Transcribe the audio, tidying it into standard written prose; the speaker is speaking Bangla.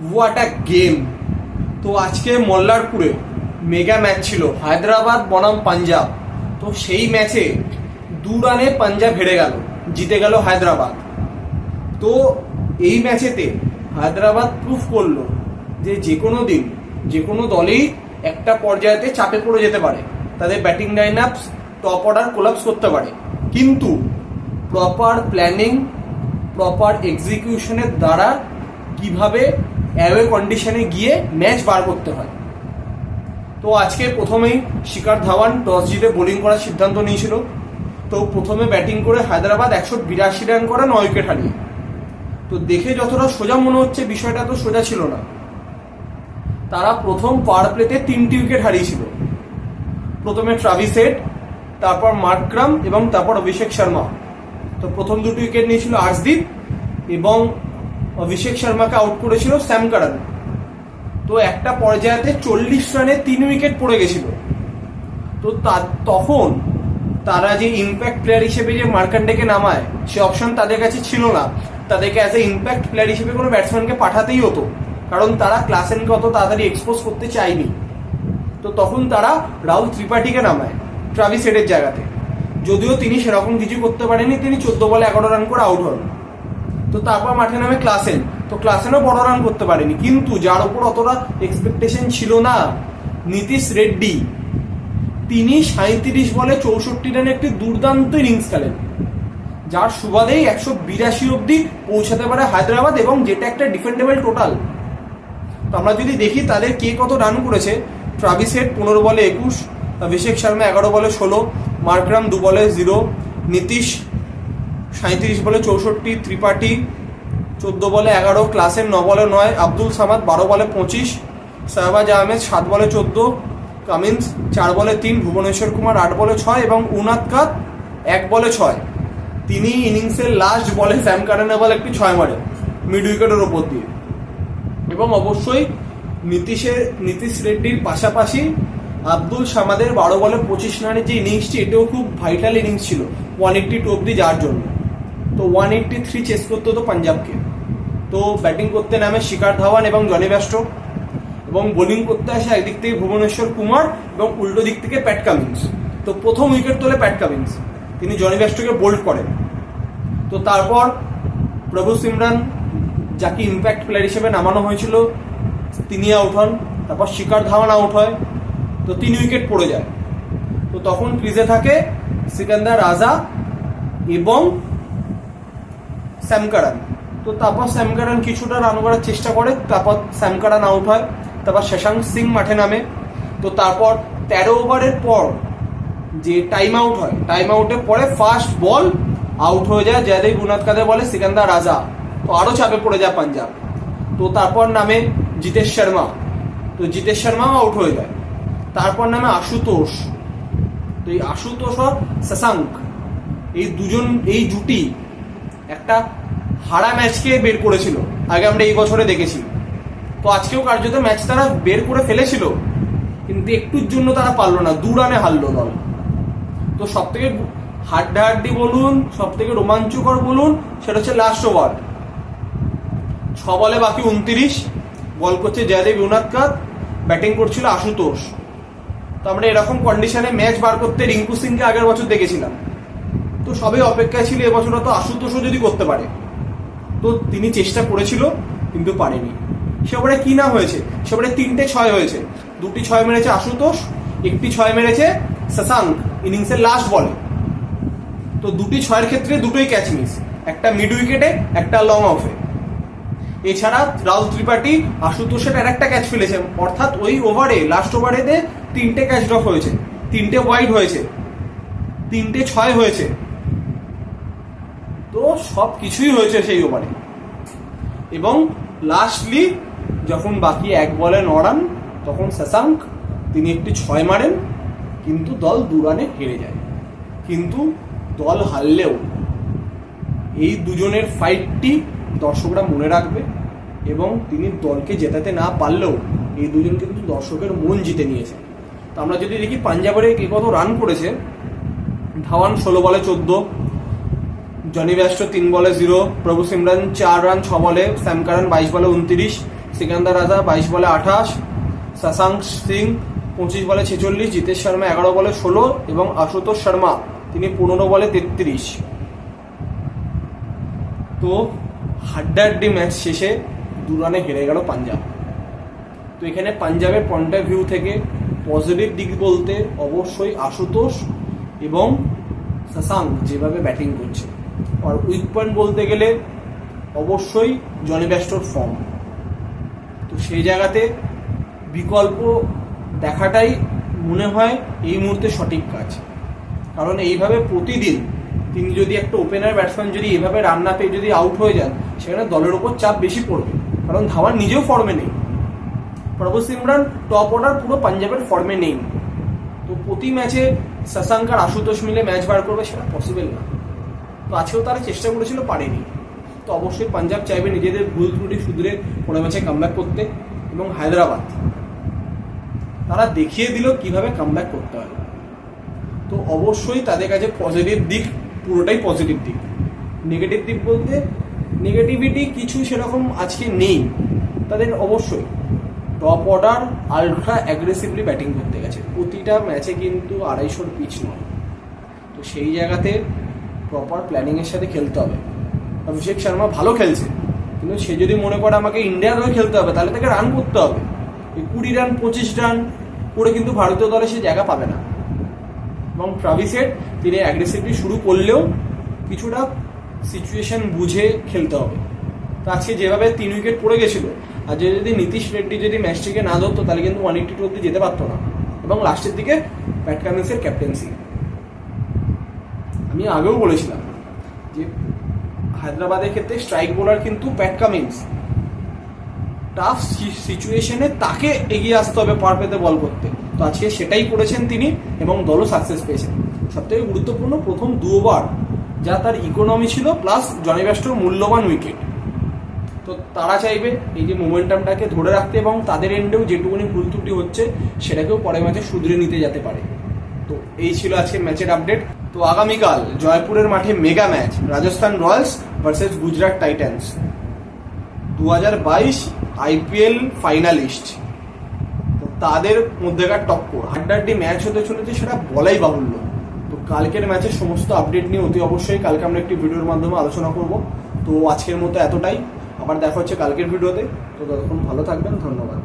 What a game. তো আজকে মল্লারপুরে মেগা ম্যাচ ছিল, হায়দ্রাবাদ বনাম পাঞ্জাব। তো সেই ম্যাচে 2 রানে পাঞ্জাব হেরে গেল, জিতে গেল হায়দ্রাবাদ। তো এই ম্যাচেতে হায়দ্রাবাদ প্রুফ করলো যে কোনো দিন যে কোনো দলই একটা পর্যায়েতে চাপে পড়ে যেতে পারে, তাদের batting line up top order collapse করতে পারে, কিন্তু প্রপার প্ল্যানিং, প্রপার এক্সিকিউশনের দ্বারা কিভাবে অ্যাওয়ে কন্ডিশনে গিয়ে ম্যাচ বার করতে হয়। তো আজকে প্রথমেই শিখর ধাওয়ান টস জিতে বোলিং করার সিদ্ধান্ত নিয়েছিল। তো প্রথমে ব্যাটিং করে হায়দ্রাবাদ 182 রান করে 9 উইকেট হারিয়ে। তো দেখে যতটা সোজা মনে হচ্ছে, বিষয়টা তো সোজা ছিল না। তারা প্রথম পাওয়ার প্লেতে 3টি উইকেট হারিয়েছিল। প্রথমে ট্রাভিস হেড, তারপর মার্করাম এবং তারপর অভিষেক শর্মা। তো প্রথম 2টি উইকেট নিয়েছিল আর্শদীপ এবং অভিষেক শর্মাকে আউট করেছিল স্যাম কারান। তো একটা পর্যায়েতে 40 রানে 3 উইকেট পড়ে গেছিল। তো তখন তারা যে ইম্প্যাক্ট প্লেয়ার হিসেবে যে মার্কান্ডেকে নামায়, সে অপশন তাদের কাছে ছিল না। তাদেরকে অ্যাজ এ ইম্প্যাক্ট প্লেয়ার হিসেবে কোনো ব্যাটসম্যানকে পাঠাতেই হতো, কারণ তারা ক্লাসেনকে অত তাড়াতাড়ি এক্সপোজ করতে চায়নি। তো তখন তারা রাহুল ত্রিপাঠীকে নামায় ট্রাভিস হেডের জায়গাতে। যদিও তিনি সেরকম কিছু করতে পারেনি, তিনি 14 বলে 11 রান করে আউট হন। তো তারপর মাঠে নামে ক্লাসেন। তো ক্লাসেনও বড় রান করতে পারেনি, কিন্তু যার উপর অতটা এক্সপেকটেশন ছিল না, নীতিশ রেড্ডি, তিনি 37 বলে 64 রানে একটি দুর্দান্ত ইনিংস খেলেন, যার সুবাদেই 182 অব্দি পৌঁছাতে পারে হায়দ্রাবাদ, এবং যেটা একটা ডিফেন্ডেবল টোটাল। তো আমরা যদি দেখি তাদের কে কত রান করেছে, ট্রাভিস হেড 15 বলে 21, অভিষেক শর্মা 11 বলে 16, মার্করাম 2 বলে 0, নীতিশ 37 বলে 64, ত্রিপাঠী 14 বলে 11, ক্লাসেন 9 বলে 9, আব্দুল সামাদ 12 বলে 25, শাহবাজ আহমেদ 7 বলে 14, কামিন্স 4 বলে 3, ভুবনেশ্বর কুমার 8 বলে 6 এবং উনাদকাত 1 বলে 6। তিনি ইনিংসের লাস্ট বলে স্যাম কারানের বলে একটি 6 মারে মিড উইকেটের ওপর দিয়ে। এবং অবশ্যই নীতিশ রেড্ডির পাশাপাশি আব্দুল সামাদের 12 বলে 25 রানের যে ইনিংসটি, এটাও খুব ভাইটাল ইনিংস ছিল 182 অব্দি যাওয়ার জন্য। তো 183 চেস করতে হতো পাঞ্জাবকে। তো ব্যাটিং করতে নামে শিখর ধাওয়ান এবং জনি ব্যাস্টো, এবং বোলিং করতে আসে একদিক থেকে ভুবনেশ্বর কুমার এবং উল্টো দিক থেকে প্যাট কামিন্স। তো প্রথম উইকেট তোলে প্যাট কামিন্স, তিনি জনি ব্যাস্টোকে বোল্ড করেন। তো তারপর প্রভু সিমরান, যাকে ইম্প্যাক্ট প্লেয়ার হিসেবে নামানো হয়েছিল, তিনি আউট হন। তারপর শিখর ধাওয়ান আউট হয়। তো 3 উইকেট পড়ে যায়। তো তখন ক্রিজে থাকে সিকান্দার রাজা এবং স্যাম কারান। তো তারপর স্যাম কারান কিছুটা রান করার চেষ্টা করে, তারপর স্যাম কারান আউট হয়। তারপর শশাঙ্ক সিং মাঠে নামে। তো তারপর 13 ওভারের পর যে টাইম আউট হয়, টাইম আউটের পরে ফার্স্ট বল আউট হয়ে যায় জয়দেব উনাদকাদের বলে সিকান্দার রাজা। তো আরও চাপে পড়ে যায় পাঞ্জাব। তো তারপর নামে জিতেশ শর্মা। তো জিতেশ শর্মাও আউট হয়ে যায়। তারপর নামে আশুতোষ। তো এই আশুতোষ আর শশাঙ্ক, এই জুটি একটা হারা ম্যাচকে বের করেছিল, আগে আমরা এই বছরে দেখেছি। তো আজকেও কার্যত ম্যাচ তারা বের করে ফেলেছিল, কিন্তু একটুর জন্য তারা পারলো না, 2 রানে হারলো দল। তো সব থেকে হাড্ডাহাড্ডি বলুন, সব থেকে রোমাঞ্চকর বলুন, সেটা হচ্ছে লাস্ট ওভার। 6 বলে বাকি 29, বল করছে জয়দেব উনাদকাত, ব্যাটিং করছিল আশুতোষ। তো আমরা এরকম কন্ডিশনে ম্যাচ বার করতে রিঙ্কু সিংকে আগের বছর দেখেছিলাম। তো সবাই অপেক্ষায় ছিল এবছর তো আশুতোষও যদি করতে পারে। তো তিনি চেষ্টা করেছিল, কিন্তু পারেনি। সেবারে কি না হয়েছে, সেবারে 3টে 6 হয়েছে। 2টি 6 মেরেছে আশুতোষ, 1টি 6 মেরেছে শশাঙ্ক ইনিংসের লাস্ট বলে। তো 2টি 6-এর ক্ষেত্রে 2টোই ক্যাচ মিস, একটা মিড উইকেটে, একটা লং অফে। এছাড়া রাহুল ত্রিপাঠী আশুতোষের আর একটা ক্যাচ ফেলেছে, অর্থাৎ ওই ওভারে, লাস্ট ওভারেতে 3টে ক্যাচ ড্রপ হয়েছে, 3টে ওয়াইড হয়েছে, 3টে 6 হয়েছে। তো সব কিছুই হয়েছে সেই ওভারে। এবং লাস্টলি যখন বাকি 1 বলে 9 রান, তখন শশাঙ্ক তিনি একটি 6 মারেন, কিন্তু দল 2 রানে হেরে যায়। কিন্তু দল হারলেও এই দুজনের ফাইটটি দর্শকরা মনে রাখবে, এবং তিনি দলকে জেতাতে না পারলেও এই দুজন কিন্তু দর্শকের মন জিতে নিয়েছে। তো আমরা যদি দেখি পাঞ্জাবের কে কত রান করেছে, ধাওয়ান 16 বলে 14, জনি ব্যাস্টো 3 বলে 0, প্রভু সিমরান 4 রান 6 বলে, স্যাম কারান 22 বলে 29, সিকান্দার রাজা 22 বলে 28, শশাঙ্ক সিং 25 বলে 46, জিতেশ শর্মা 11 বলে 16 এবং আশুতোষ শর্মা তিনি 15 বলে 33। তো হাড্ডাহাড্ডি ম্যাচ শেষে 2 রানে হেরে গেল পাঞ্জাব। তো এখানে পাঞ্জাবের পয়েন্ট অফ ভিউ থেকে পজিটিভ দিক বলতে অবশ্যই আশুতোষ এবং শশাঙ্ক যেভাবে ব্যাটিং করছে, আর উইক পয়েন্ট বলতে গেলে অবশ্যই জনি ব্যাস্টোর ফর্ম। তো সেই জায়গাতে বিকল্প দেখাটাই মনে হয় এই মুহূর্তে সঠিক কাজ, কারণ এইভাবে প্রতিদিন তিনি যদি একটা ওপেনার ব্যাটসম্যান যদি এভাবে রান না পেয়ে যদি আউট হয়ে যান, সেখানে দলের ওপর চাপ বেশি পড়বে, কারণ ধাওয়ান নিজেও ফর্মে নেই। প্রভু সিমরান টপ অর্ডার পুরো পাঞ্জাবের ফর্মে নেই। তো প্রতি ম্যাচে শশাঙ্ক আর আশুতোষ মিলে ম্যাচ বার করবে সেটা পসিবল না। তো আজকেও তারা চেষ্টা করেছিল, পারেনি। তো অবশ্যই পাঞ্জাব চাইবে নিজেদের ভুল ত্রুটি শুধরে পরের ম্যাচে কামব্যাক করতে, এবং হায়দ্রাবাদ তারা দেখিয়ে দিল কিভাবে কামব্যাক করতে হয়। তো অবশ্যই তাদের কাছে পজিটিভ দিক পুরোটাই পজিটিভ দিক। নেগেটিভ দিক বলতে নেগেটিভিটি কিছু সেরকম আজকে নেই তাদের। অবশ্যই top order ultra aggressively batting করতে গেছে, প্রতিটা ম্যাচে কিন্তু 250 পিচ নয়। তো সেই জায়গাতে প্রপার প্ল্যানিংয়ের সাথে খেলতে হবে। অভিষেক শর্মা ভালো খেলছে, কিন্তু সে যদি মনে করে আমাকে ইন্ডিয়ার হয়ে খেলতে হবে, তাহলে তাকে রান করতে হবে। 20 রান 25 রান করে কিন্তু ভারতীয় দলে সে জায়গা পাবে না। এবং ট্রাভিস হেড তিনি অ্যাগ্রেসিভলি শুরু করলেও কিছুটা সিচুয়েশন বুঝে খেলতে হবে। তো আজকে যেভাবে 3 উইকেট পড়ে গেছিল, আর যদি নীতিশ রেড্ডি যদি ম্যাচটিকে না ধরতো, তাহলে কিন্তু 182 অব্দি যেতে পারতো না। এবং লাস্টের দিকে প্যাট কামিন্সের ক্যাপ্টেন্সি, আমি আগেও বলেছিলাম যে হায়দ্রাবাদের ক্ষেত্রে স্ট্রাইক বোলার কিন্তু প্যাট কামিন্স। টাফ সিচুয়েশনে তাকে এগিয়ে আসতে হবে পার পেতে বল করতে। তো আজকে সেটাই করেছেন তিনি, এবং দলও সাকসেস পেয়েছেন। সবথেকে গুরুত্বপূর্ণ প্রথম 2 ওভার যা তার ইকোনমি ছিল, প্লাস জনি ব্যাস্টোর মূল্যবান উইকেট। তো তারা চাইবে এই যে মোমেন্টামটাকে ধরে রাখতে, এবং তাদের এন্ডেও যেটুকুনি ভুল ত্রুটি হচ্ছে সেটাকেও পরের ম্যাচে শুধরে নিতে যেতে পারে। তো এই ছিল আজকে ম্যাচের আপডেট। তো আগামীকাল জয়পুরের মাঠে mega match, Rajasthan Royals versus Gujarat Titans, 2022 IPL finalist. তো তাদের মধ্যেকার টক্কর হাড্ডাহাড্ডি ম্যাচ হতে চলেছে, সেটা বলাই বাহুল্য। তো কালকের ম্যাচের সমস্ত আপডেট নিয়ে অতি অবশ্যই কালকে আমরা একটি ভিডিওর মাধ্যমে আলোচনা করব। তো আজকের মতো এতটাই, আবার দেখা হচ্ছে কালকের ভিডিওতে। তো ততক্ষণ ভালো থাকবেন, ধন্যবাদ।